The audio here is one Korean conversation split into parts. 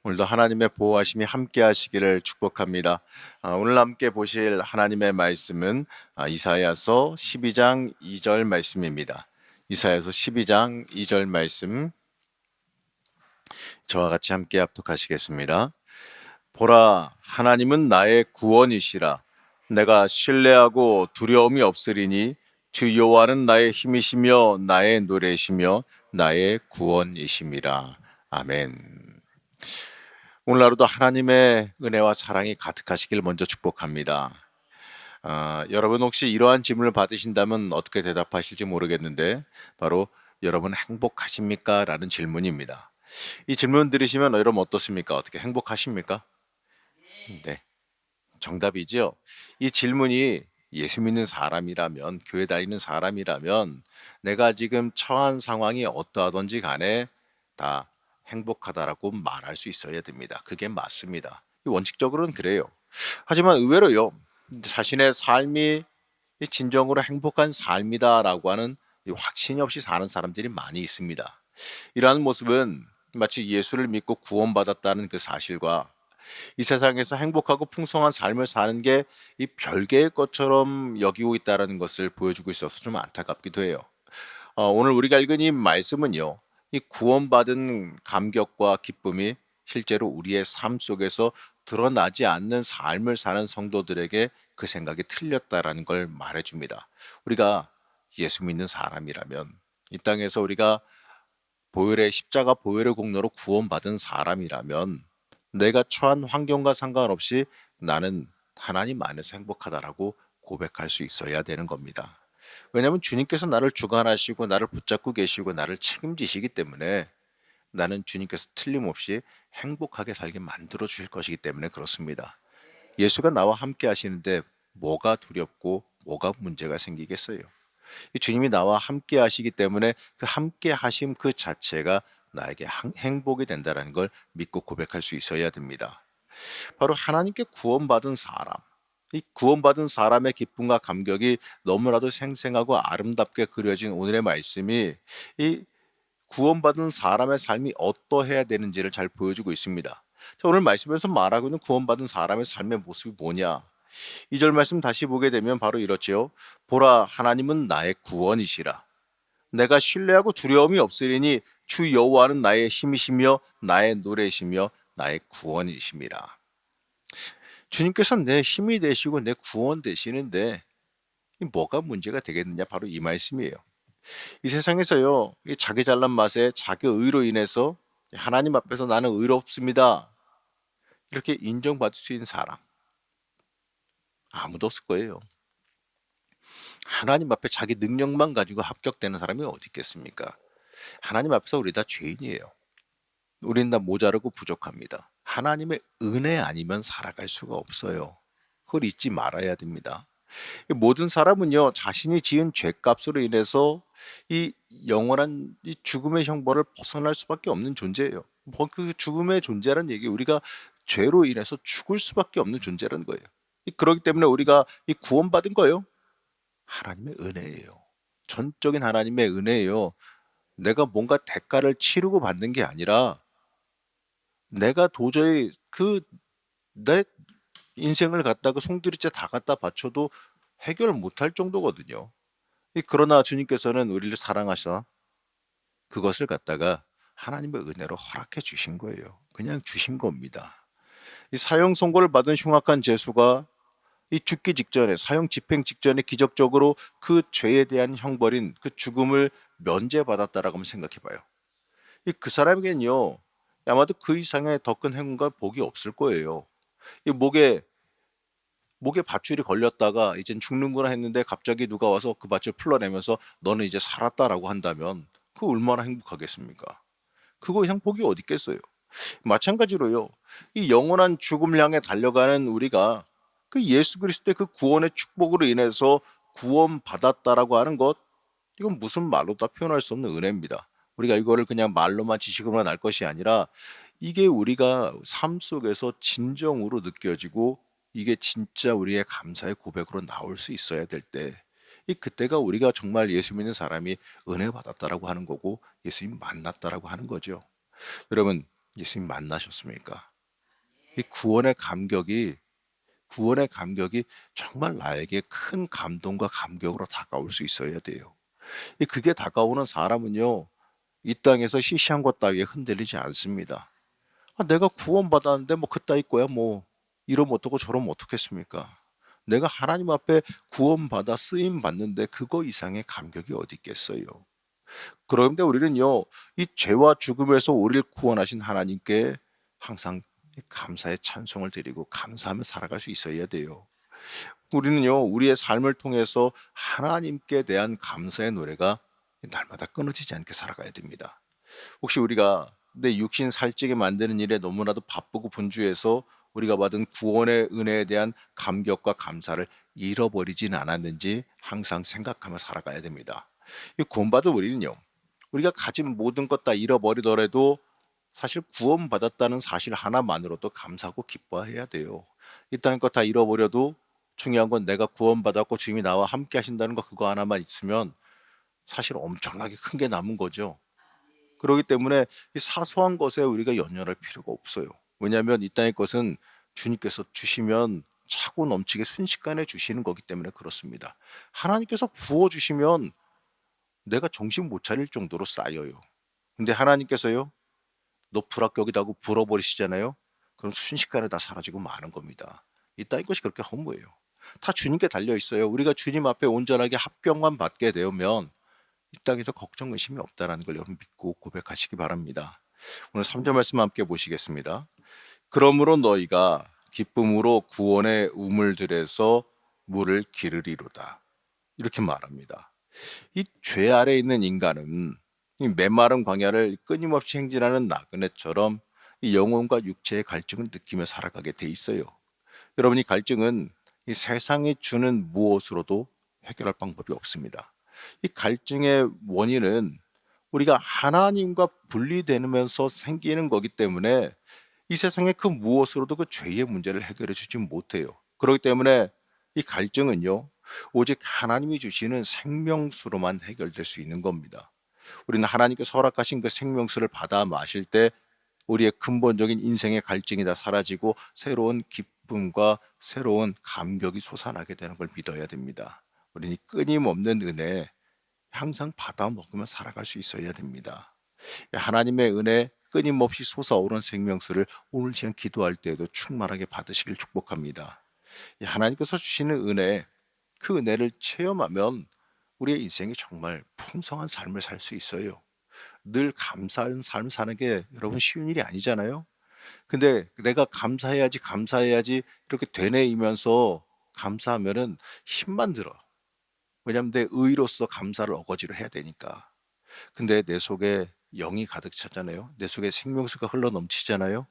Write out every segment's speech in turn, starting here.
오늘도 하나님의 보호하심이 함께 하시기를 축복합니다. 오늘 함께 보실 하나님의 말씀은 이사야서 12장 2절 말씀입니다. 이사야서 12장 2절 말씀 저와 같이 함께 합독하시겠습니다. 보라, 하나님은 나의 구원이시라. 내가 신뢰하고 두려움이 없으리니 주 여호와는 나의 힘이시며 나의 노래이시며 나의 구원이심이라. 아멘. 오늘 하루도 하나님의 은혜와 사랑이 가득하시길 먼저 축복합니다. 여러분 혹시 이러한 질문을 받으신다면 어떻게 대답하실지 모르겠는데 바로 여러분 행복하십니까? 라는 질문입니다. 이 질문 들으시면 여러분 어떻습니까? 어떻게 행복하십니까? 네, 정답이죠. 이 질문이 예수 믿는 사람이라면, 교회 다니는 사람이라면 내가 지금 처한 상황이 어떠하든지 간에 다 행복하다라고 말할 수 있어야 됩니다. 그게 맞습니다. 원칙적으로는 그래요. 하지만 의외로요, 자신의 삶이 진정으로 행복한 삶이다라고 하는 확신이 없이 사는 사람들이 많이 있습니다. 이러한 모습은 마치 예수를 믿고 구원받았다는 그 사실과 이 세상에서 행복하고 풍성한 삶을 사는 게 이 별개의 것처럼 여기고 있다는 것을 보여주고 있어서 좀 안타깝기도 해요. 오늘 우리가 읽은 이 말씀은요, 이 구원받은 감격과 기쁨이 실제로 우리의 삶 속에서 드러나지 않는 삶을 사는 성도들에게 그 생각이 틀렸다라는 걸 말해줍니다. 우리가 예수 믿는 사람이라면, 이 땅에서 우리가 보혈의 십자가 보혈의 공로로 구원받은 사람이라면 내가 처한 환경과 상관없이 나는 하나님 안에서 행복하다라고 고백할 수 있어야 되는 겁니다. 왜냐하면 주님께서 나를 주관하시고 나를 붙잡고 계시고 나를 책임지시기 때문에 나는 주님께서 틀림없이 행복하게 살게 만들어 주실 것이기 때문에 그렇습니다. 예수가 나와 함께 하시는데 뭐가 두렵고 뭐가 문제가 생기겠어요? 이 주님이 나와 함께 하시기 때문에 그 함께 하심 그 자체가 나에게 행복이 된다는 걸 믿고 고백할 수 있어야 됩니다. 바로 하나님께 구원받은 사람, 이 구원받은 사람의 기쁨과 감격이 너무나도 생생하고 아름답게 그려진 오늘의 말씀이 이 구원받은 사람의 삶이 어떠해야 되는지를 잘 보여주고 있습니다. 자, 오늘 말씀에서 말하고 있는 구원받은 사람의 삶의 모습이 뭐냐? 2절 말씀 다시 보게 되면 바로 이렇지요. 보라, 하나님은 나의 구원이시라. 내가 신뢰하고 두려움이 없으리니 주 여호와는 나의 힘이시며 나의 노래이시며 나의 구원이심이라. 주님께서 내 힘이 되시고 내 구원 되시는데 뭐가 문제가 되겠느냐? 바로 이 말씀이에요. 이 세상에서요, 이 자기 잘난 맛에 자기 의로 인해서 하나님 앞에서 나는 의롭습니다, 이렇게 인정받을 수 있는 사람 아무도 없을 거예요. 하나님 앞에 자기 능력만 가지고 합격되는 사람이 어디 있겠습니까? 하나님 앞에서 우리 다 죄인이에요. 우리는 다 모자르고 부족합니다. 하나님의 은혜 아니면 살아갈 수가 없어요. 그걸 잊지 말아야 됩니다. 모든 사람은요, 자신이 지은 죄값으로 인해서 이 영원한 이 죽음의 형벌을 벗어날 수밖에 없는 존재예요. 그 죽음의 존재라는 얘기, 우리가 죄로 인해서 죽을 수밖에 없는 존재라는 거예요. 그렇기 때문에 우리가 이 구원받은 거예요, 하나님의 은혜예요. 전적인 하나님의 은혜예요. 내가 뭔가 대가를 치르고 받는 게 아니라 내가 도저히 내 인생을 갖다가 송두리째 다 갖다 바쳐도 해결 못할 정도거든요. 그러나 주님께서는 우리를 사랑하셔 그것을 갖다가 하나님의 은혜로 허락해 주신 거예요. 그냥 주신 겁니다. 이 사형 선고를 받은 흉악한 죄수가 이 죽기 직전에, 사형 집행 직전에 기적적으로 그 죄에 대한 형벌인 그 죽음을 면제받았다라고 한번 생각해 봐요. 그 사람에겐요, 아마도 그 이상의 더 큰 행운과 복이 없을 거예요. 이 목에 밧줄이 걸렸다가 이젠 죽는구나 했는데 갑자기 누가 와서 그 밧줄 풀어내면서 너는 이제 살았다라고 한다면 그 얼마나 행복하겠습니까? 그거 이상 복이 어디 있겠어요? 마찬가지로요, 이 영원한 죽음을 향해 달려가는 우리가 그 예수 그리스도의 그 구원의 축복으로 인해서 구원받았다라고 하는 것, 이건 무슨 말로 다 표현할 수 없는 은혜입니다. 우리가 이거를 그냥 말로만 지식으로만 알 것이 아니라 이게 우리가 삶 속에서 진정으로 느껴지고 이게 진짜 우리의 감사의 고백으로 나올 수 있어야 될 때, 그때가 우리가 정말 예수 믿는 사람이 은혜 받았다라고 하는 거고 예수님 만났다라고 하는 거죠. 여러분, 예수님 만나셨습니까? 이 구원의 감격이 정말 나에게 큰 감동과 감격으로 다가올 수 있어야 돼요. 그게 다가오는 사람은요, 이 땅에서 시시한 것 따위에 흔들리지 않습니다. 내가 구원받았는데 뭐 그따위 거야 뭐 이러면 어떻고 저러면 어떻겠습니까? 내가 하나님 앞에 구원받아 쓰임 받는데 그거 이상의 감격이 어디 있겠어요? 그런데 우리는요, 이 죄와 죽음에서 우리를 구원하신 하나님께 항상 감사의 찬송을 드리고 감사하며 살아갈 수 있어야 돼요. 우리는요, 우리의 삶을 통해서 하나님께 대한 감사의 노래가 날마다 끊어지지 않게 살아가야 됩니다. 혹시 우리가 내 육신 살찌게 만드는 일에 너무나도 바쁘고 분주해서 우리가 받은 구원의 은혜에 대한 감격과 감사를 잃어버리진 않았는지 항상 생각하며 살아가야 됩니다. 이 구원받은 우리는요, 우리가 가진 모든 것 다 잃어버리더라도 사실 구원받았다는 사실 하나만으로도 감사하고 기뻐해야 돼요. 이 땅의 것 다 잃어버려도 중요한 건 내가 구원받았고 주님이 나와 함께 하신다는 거, 그거 하나만 있으면 사실 엄청나게 큰 게 남은 거죠. 그렇기 때문에 이 사소한 것에 우리가 연연할 필요가 없어요. 왜냐하면 이 땅의 것은 주님께서 주시면 차고 넘치게 순식간에 주시는 거기 때문에 그렇습니다. 하나님께서 부어주시면 내가 정신 못 차릴 정도로 쌓여요. 근데 하나님께서요, 너 불합격이다고 불어버리시잖아요. 그럼 순식간에 다 사라지고 마는 겁니다. 이 땅의 것이 그렇게 허무해요. 다 주님께 달려 있어요. 우리가 주님 앞에 온전하게 합격만 받게 되면 이 땅에서 걱정 의심이 없다라는 걸 여러분 믿고 고백하시기 바랍니다. 오늘 3절 말씀 함께 보시겠습니다. 그러므로 너희가 기쁨으로 구원의 우물들에서 물을 기르리로다. 이렇게 말합니다. 이 죄 아래 있는 인간은 이 메마른 광야를 끊임없이 행진하는 나그네처럼 이 영혼과 육체의 갈증을 느끼며 살아가게 돼 있어요. 여러분, 이 갈증은 이 세상이 주는 무엇으로도 해결할 방법이 없습니다. 이 갈증의 원인은 우리가 하나님과 분리되면서 생기는 거기 때문에 이 세상의 그 무엇으로도 그 죄의 문제를 해결해 주지 못해요. 그렇기 때문에 이 갈증은요, 오직 하나님이 주시는 생명수로만 해결될 수 있는 겁니다. 우리는 하나님께서 허락하신 그 생명수를 받아 마실 때 우리의 근본적인 인생의 갈증이 다 사라지고 새로운 기쁨과 새로운 감격이 솟아나게 되는 걸 믿어야 됩니다. 우리는 끊임없는 은혜 항상 받아 먹으며 살아갈 수 있어야 됩니다. 하나님의 은혜 끊임없이 솟아오른 생명수를 오늘 지금 기도할 때에도 충만하게 받으시길 축복합니다. 하나님께서 주시는 은혜, 그 은혜를 체험하면 우리의 인생이 정말 풍성한 삶을 살 수 있어요. 늘 감사하는 삶을 사는 게 여러분 쉬운 일이 아니잖아요. 근데 내가 감사해야지, 감사해야지 이렇게 되뇌이면서 감사하면은 힘만 들어. 왜냐하면 내 의로서 감사를 어거지로 해야 되니까. 근데 내 속에 영이 가득 차잖아요. 내 속에 생명수가 흘러 넘치잖아요.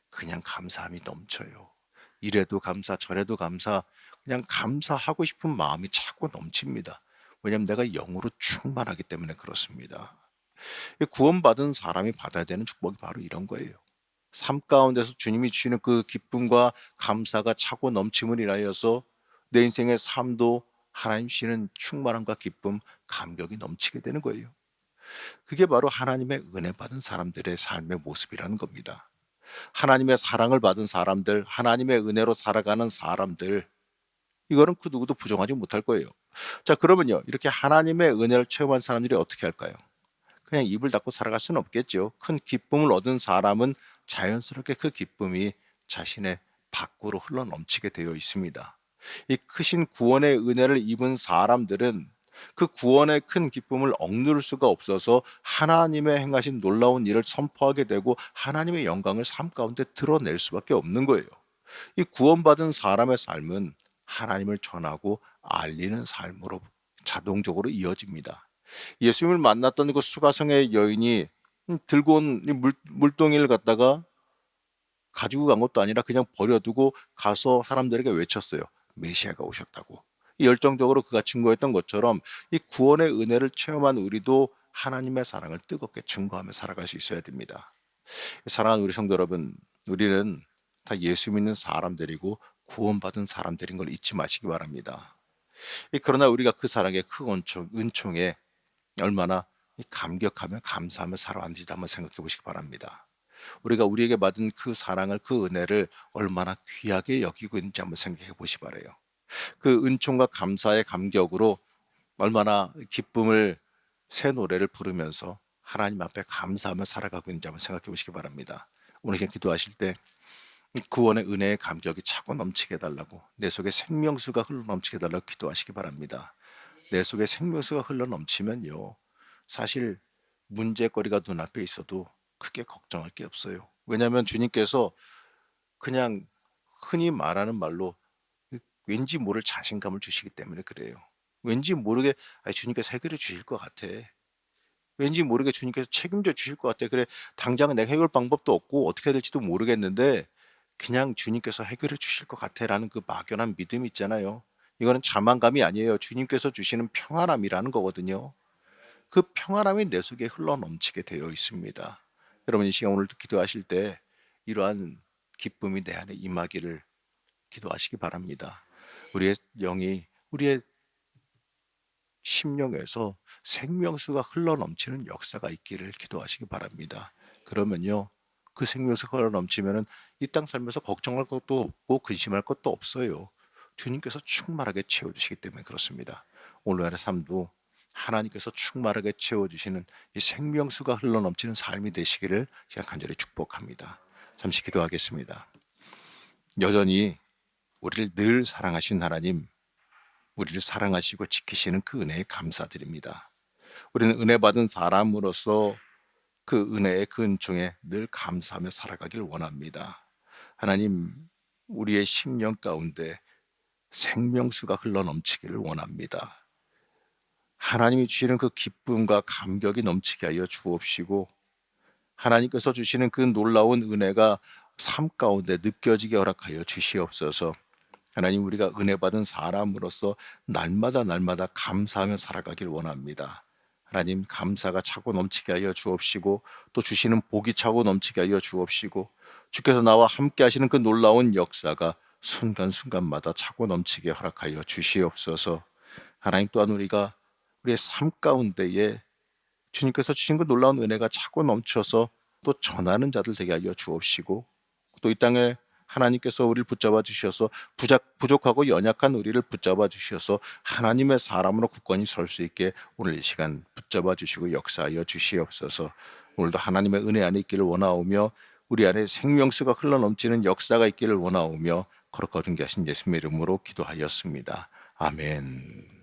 그냥 감사함이 넘쳐요. 이래도 감사, 저래도 감사, 그냥 감사하고 싶은 마음이 자꾸 넘칩니다. 왜냐하면 내가 영으로 충만하기 때문에 그렇습니다. 구원받은 사람이 받아야 되는 축복이 바로 이런 거예요. 삶 가운데서 주님이 주시는 그 기쁨과 감사가 차고 넘침을 인하여서 내 인생의 삶도 하나님 주시는 충만함과 기쁨, 감격이 넘치게 되는 거예요. 그게 바로 하나님의 은혜 받은 사람들의 삶의 모습이라는 겁니다. 하나님의 사랑을 받은 사람들, 하나님의 은혜로 살아가는 사람들, 이거는 그 누구도 부정하지 못할 거예요. 자, 그러면요, 이렇게 하나님의 은혜를 체험한 사람들이 어떻게 할까요? 그냥 입을 닫고 살아갈 수는 없겠죠. 큰 기쁨을 얻은 사람은 자연스럽게 그 기쁨이 자신의 밖으로 흘러 넘치게 되어 있습니다. 이 크신 구원의 은혜를 입은 사람들은 그 구원의 큰 기쁨을 억누를 수가 없어서 하나님의 행하신 놀라운 일을 선포하게 되고 하나님의 영광을 삶 가운데 드러낼 수밖에 없는 거예요. 이 구원받은 사람의 삶은 하나님을 전하고 알리는 삶으로 자동적으로 이어집니다. 예수님을 만났던 그 수가성의 여인이 들고 온 물동이를 갖다가 가지고 간 것도 아니라 그냥 버려두고 가서 사람들에게 외쳤어요. 메시아가 오셨다고. 이 열정적으로 그가 증거했던 것처럼 이 구원의 은혜를 체험한 우리도 하나님의 사랑을 뜨겁게 증거하며 살아갈 수 있어야 됩니다. 사랑하는 우리 성도 여러분, 우리는 다 예수 믿는 사람들이고 구원받은 사람들인 걸 잊지 마시기 바랍니다. 그러나 우리가 그 사랑의 큰 은총에 얼마나 감격하며 감사하며 살아왔는지도 한번 생각해 보시기 바랍니다. 우리가 우리에게 받은 그 사랑을, 그 은혜를 얼마나 귀하게 여기고 있는지 한번 생각해 보시 바래요. 그 은총과 감사의 감격으로 얼마나 기쁨을 새 노래를 부르면서 하나님 앞에 감사하며 살아가고 있는지 한번 생각해 보시기 바랍니다. 오늘 그냥 기도하실 때 구원의 은혜의 감격이 차고 넘치게 해달라고, 내 속에 생명수가 흘러 넘치게 해달라고 기도하시기 바랍니다. 내 속에 생명수가 흘러 넘치면요, 사실 문제거리가 눈앞에 있어도 크게 걱정할 게 없어요. 왜냐하면 주님께서 그냥 흔히 말하는 말로 왠지 모를 자신감을 주시기 때문에 그래요. 왠지 모르게 주님께서 해결해 주실 것 같아. 왠지 모르게 주님께서 책임져 주실 것 같아. 그래, 당장은 내가 해결 방법도 없고 어떻게 해야 될지도 모르겠는데 그냥 주님께서 해결해 주실 것 같아라는 그 막연한 믿음이 있잖아요. 이거는 자만감이 아니에요. 주님께서 주시는 평안함이라는 거거든요. 그 평안함이 내 속에 흘러 넘치게 되어 있습니다. 여러분, 이 시간 오늘도 기도하실 때 이러한 기쁨이 내 안에 임하기를 기도하시기 바랍니다. 우리의 영이, 우리의 심령에서 생명수가 흘러 넘치는 역사가 있기를 기도하시기 바랍니다. 그러면요, 그 생명수가 흘러 넘치면은 이 땅 살면서 걱정할 것도 없고 근심할 것도 없어요. 주님께서 충만하게 채워주시기 때문에 그렇습니다. 오늘의 삶도 하나님께서 충만하게 채워주시는 이 생명수가 흘러 넘치는 삶이 되시기를 제가 간절히 축복합니다. 잠시 기도하겠습니다. 여전히 우리를 늘 사랑하신 하나님, 우리를 사랑하시고 지키시는 그 은혜에 감사드립니다. 우리는 은혜 받은 사람으로서 그 은혜의 그 은총에 늘 감사하며 살아가길 원합니다. 하나님, 우리의 심령 가운데 생명수가 흘러 넘치기를 원합니다. 하나님이 주시는 그 기쁨과 감격이 넘치게 하여 주옵시고, 하나님께서 주시는 그 놀라운 은혜가 삶 가운데 느껴지게 허락하여 주시옵소서. 하나님, 우리가 은혜 받은 사람으로서 날마다 날마다 감사하며 살아가길 원합니다. 하나님, 감사가 차고 넘치게 하여 주옵시고, 또 주시는 복이 차고 넘치게 하여 주옵시고, 주께서 나와 함께 하시는 그 놀라운 역사가 순간순간마다 차고 넘치게 허락하여 주시옵소서. 하나님, 또한 우리가 우리의 삶 가운데에 주님께서 주신 그 놀라운 은혜가 차고 넘쳐서 또 전하는 자들 되게 하여 주옵시고, 또 이 땅에 하나님께서 우리를 붙잡아 주셔서 부족하고 연약한 우리를 붙잡아 주셔서 하나님의 사람으로 굳건히 설 수 있게 오늘 이 시간 붙잡아 주시고 역사하여 주시옵소서. 오늘도 하나님의 은혜 안에 있기를 원하오며 우리 안에 생명수가 흘러넘치는 역사가 있기를 원하오며 거룩하신 하신 예수님의 이름으로 기도하였습니다. 아멘.